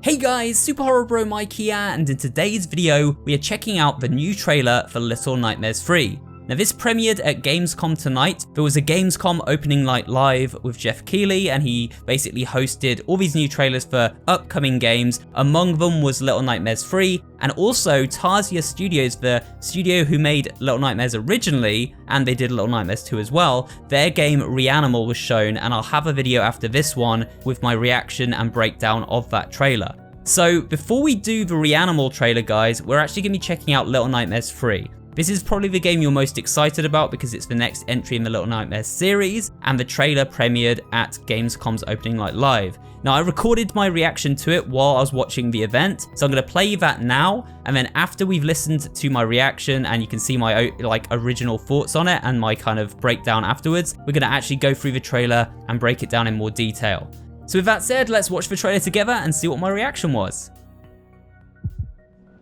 Hey guys, SuperHorrorBro Mike here, and in today's video, we are checking out the new trailer for Little Nightmares 3. Now this premiered at Gamescom tonight. There was a Gamescom opening night live with Jeff Keighley, and he basically hosted all these new trailers for upcoming games. Among them was Little Nightmares 3, and also Tarsier Studios, the studio who made Little Nightmares originally, and they did Little Nightmares 2 as well. Their game Reanimal was shown, and I'll have a video after this one with my reaction and breakdown of that trailer. So before we do the Reanimal trailer, guys, we're actually going to be checking out Little Nightmares 3. This is probably the game you're most excited about because it's the next entry in the Little Nightmares series, and the trailer premiered at Gamescom's opening night live. Now I recorded my reaction to it while I was watching the event, so I'm going to play that now, and then after we've listened to my reaction and you can see my original thoughts on it and my kind of breakdown afterwards, we're going to actually go through the trailer and break it down in more detail. So with that said, let's watch the trailer together and see what my reaction was.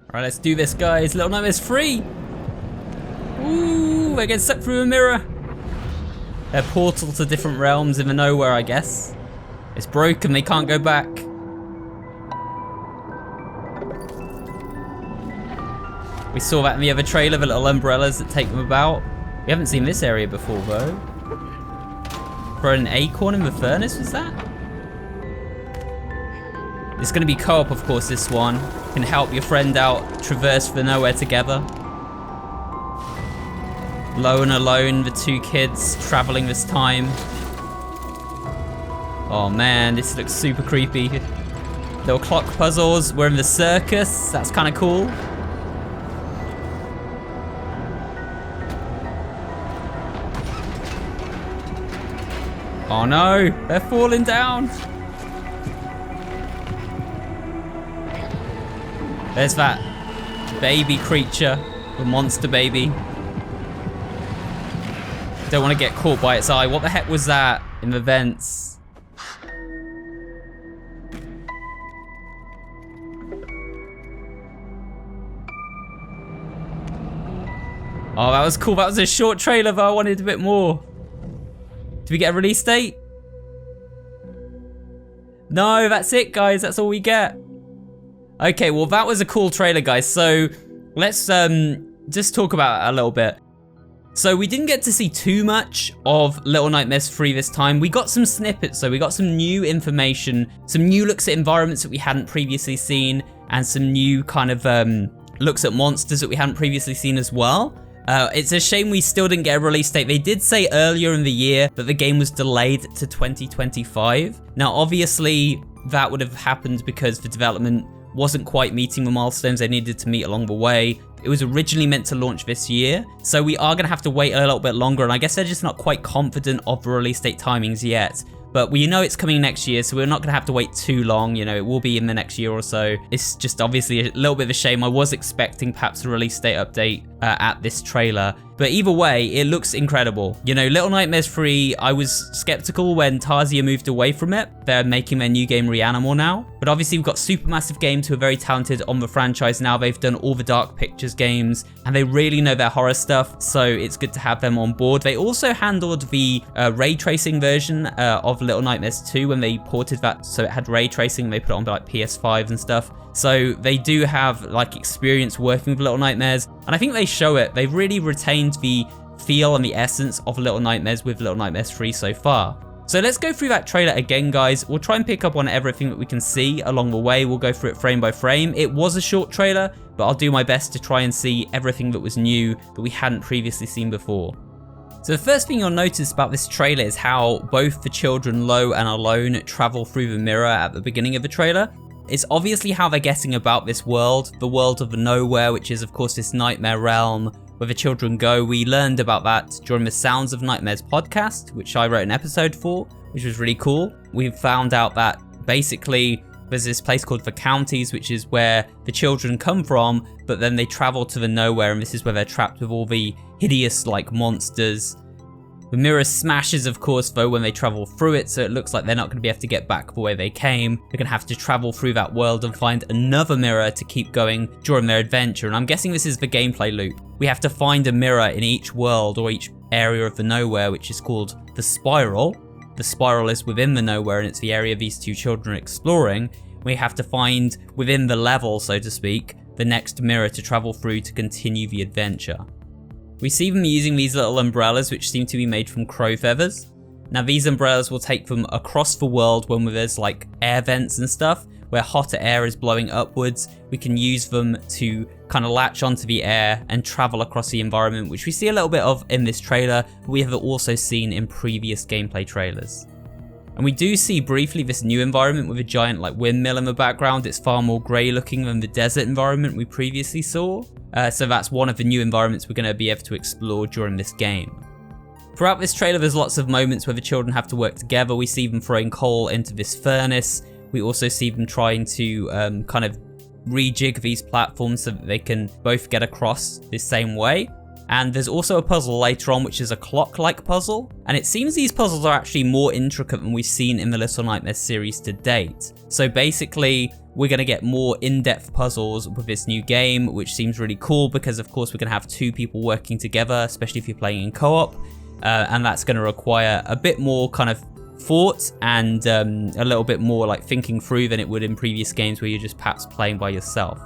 Alright, let's do this, guys. Little Nightmares 3! Ooh, we're getting sucked through a mirror. A portal to different realms in the nowhere, I guess. It's broken, they can't go back. We saw that in the other trailer, the little umbrellas that take them about. We haven't seen this area before, though. Throwing an acorn in the furnace, was that? It's going to be co-op, of course, this one. Can help your friend out, traverse the nowhere together. Lone alone, the two kids traveling this time. Oh man, this looks super creepy. Little clock puzzles. We're in the circus. That's kind of cool. Oh no, they're falling down. There's that baby creature, the monster baby. Don't want to get caught by its eye. What the heck was that in the vents? Oh, that was cool. That was a short trailer, but I wanted a bit more. Did we get a release date? No, that's it, guys. That's all we get. Okay, well, that was a cool trailer, guys. So let's just talk about it a little bit. So we didn't get to see too much of Little Nightmares 3 this time. We got some snippets, so we got some new information, some new looks at environments that we hadn't previously seen, and some new kind of looks at monsters that we hadn't previously seen as well. It's a shame we still didn't get a release date. They did say earlier in the year that the game was delayed to 2025. Now, obviously, that would have happened because the development wasn't quite meeting the milestones they needed to meet along the way. It was originally meant to launch this year, so we are going to have to wait a little bit longer, and I guess they're just not quite confident of the release date timings yet. But we know it's coming next year, so we're not going to have to wait too long. You know, it will be in the next year or so. It's just obviously a little bit of a shame. I was expecting perhaps a release date update at this trailer. But either way, it looks incredible. You know, Little Nightmares 3, I was skeptical when Tarsier moved away from it. They're making their new game Reanimal now. But obviously we've got Supermassive Games who are very talented on the franchise now. They've done all the Dark Pictures games, and they really know their horror stuff, so it's good to have them on board. They also handled the ray tracing version of Little Nightmares 2 when they ported that, so it had ray tracing. They put it on like PS5 and stuff. So they do have like experience working with Little Nightmares, and I think they show it. They've really retained the feel and the essence of Little Nightmares with Little Nightmares 3 so far. So let's go through that trailer again, guys. We'll try and pick up on everything that we can see along the way. We'll go through it frame by frame. It was a short trailer, but I'll do my best to try and see everything that was new that we hadn't previously seen before. So the first thing you'll notice about this trailer is how both the children Lo and Alone travel through the mirror at the beginning of the trailer. It's obviously how they're guessing about this world, the world of the nowhere, which is of course this nightmare realm where the children go. We learned about that during the Sounds of Nightmares podcast, which I wrote an episode for, which was really cool. We found out that basically there's this place called the Counties, which is where the children come from, but then they travel to the nowhere, and this is where they're trapped with all the hideous like monsters. The mirror smashes, of course, though, when they travel through it, so it looks like they're not going to be able to get back the way they came. They're going to have to travel through that world and find another mirror to keep going during their adventure, and I'm guessing this is the gameplay loop. We have to find a mirror in each world or each area of the nowhere, which is called the Spiral. The Spiral is within the nowhere, and it's the area these two children are exploring. We have to find, within the level, so to speak, the next mirror to travel through to continue the adventure. We see them using these little umbrellas, which seem to be made from crow feathers. Now these umbrellas will take them across the world when there's like air vents and stuff, where hotter air is blowing upwards. We can use them to kind of latch onto the air and travel across the environment, which we see a little bit of in this trailer, but we have also seen in previous gameplay trailers. And we do see briefly this new environment with a giant like windmill in the background. It's far more grey looking than the desert environment we previously saw. So that's one of the new environments we're going to be able to explore during this game. Throughout this trailer, there's lots of moments where the children have to work together. We see them throwing coal into this furnace. We also see them trying to kind of rejig these platforms so that they can both get across the same way. And there's also a puzzle later on, which is a clock-like puzzle. And it seems these puzzles are actually more intricate than we've seen in the Little Nightmares series to date. So basically, we're going to get more in-depth puzzles with this new game, which seems really cool because, of course, we're going to have two people working together, especially if you're playing in co-op. And that's going to require a bit more kind of thought and a little bit more like thinking through than it would in previous games where you're just perhaps playing by yourself.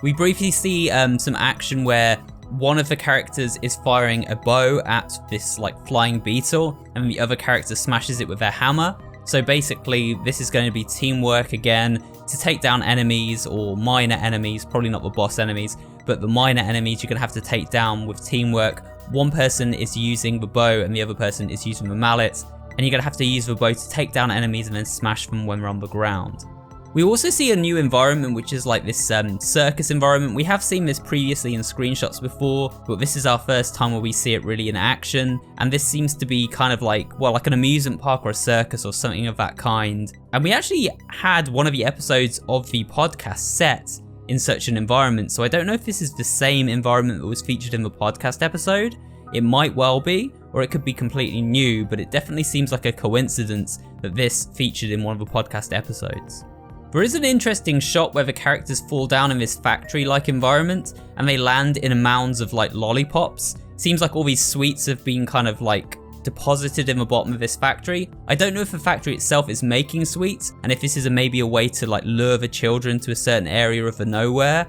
We briefly see some action where one of the characters is firing a bow at this like flying beetle and the other character smashes it with their hammer. So basically this is going to be teamwork again to take down enemies or minor enemies, probably not the boss enemies, but the minor enemies you're going to have to take down with teamwork. One person is using the bow and the other person is using the mallet, and you're going to have to use the bow to take down enemies and then smash them when they're on the ground. We also see a new environment, which is like this circus environment. We have seen this previously in screenshots before, but this is our first time where we see it really in action. And this seems to be kind of like, well, like an amusement park or a circus or something of that kind. And we actually had one of the episodes of the podcast set in such an environment. So I don't know if this is the same environment that was featured in the podcast episode. It might well be, or it could be completely new, but it definitely seems like a coincidence that this featured in one of the podcast episodes. There is an interesting shot where the characters fall down in this factory-like environment and they land in mounds of like lollipops. Seems like all these sweets have been kind of like deposited in the bottom of this factory. I don't know if the factory itself is making sweets and if this is maybe a way to like lure the children to a certain area of the nowhere.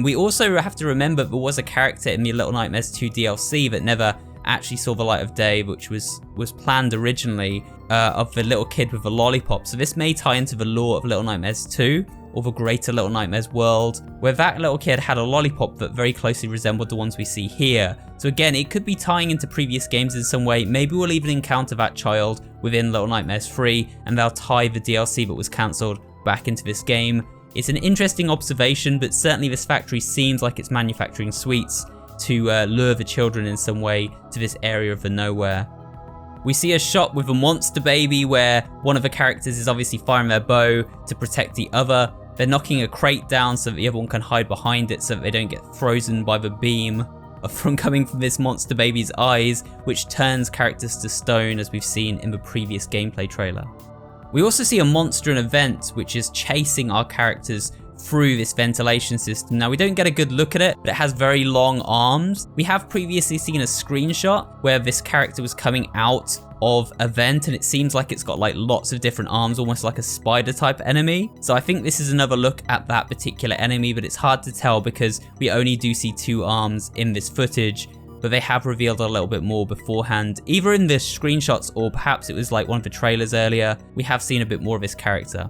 We also have to remember there was a character in the Little Nightmares 2 DLC that never actually saw the light of day, which was planned originally of the little kid with the lollipop. So this may tie into the lore of Little Nightmares 2 or the greater Little Nightmares world, where that little kid had a lollipop that very closely resembled the ones we see here. So again, it could be tying into previous games in some way. Maybe we'll even encounter that child within Little Nightmares 3 and they'll tie the DLC that was cancelled back into this game. It's an interesting observation, but certainly this factory seems like it's manufacturing sweets to lure the children in some way to this area of the nowhere. We see a shot with a monster baby where one of the characters is obviously firing their bow to protect the other. They're knocking a crate down so that the other one can hide behind it so that they don't get frozen by the beam from coming from this monster baby's eyes, which turns characters to stone as we've seen in the previous gameplay trailer. We also see a monster in a vent which is chasing our characters through this ventilation system. Now we don't get a good look at it, but it has very long arms. We have previously seen a screenshot where this character was coming out of a vent and it seems like it's got like lots of different arms, almost like a spider type enemy. So I think this is another look at that particular enemy, but it's hard to tell because we only do see two arms in this footage, but they have revealed a little bit more beforehand. Either in the screenshots or perhaps it was like one of the trailers earlier, we have seen a bit more of this character.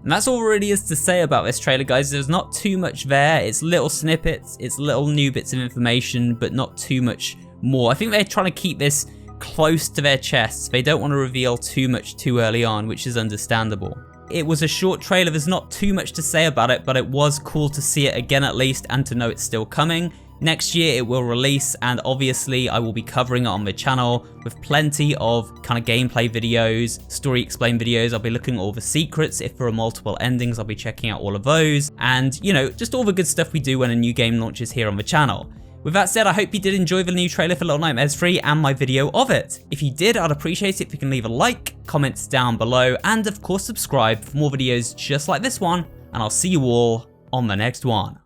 And that's all there really is to say about this trailer, guys. There's not too much there. It's little snippets, it's little new bits of information, but not too much more. I think they're trying to keep this close to their chests. They don't want to reveal too much too early on, which is understandable. It was a short trailer, there's not too much to say about it, but it was cool to see it again at least and to know it's still coming. Next year it will release, and obviously I will be covering it on the channel with plenty of kind of gameplay videos, story explain videos. I'll be looking at all the secrets. If there are multiple endings, I'll be checking out all of those, and you know, just all the good stuff we do when a new game launches here on the channel. With that said, I hope you did enjoy the new trailer for Little Nightmares 3 and my video of it. If you did, I'd appreciate it if you can leave a like, comment down below, and of course subscribe for more videos just like this one, and I'll see you all on the next one.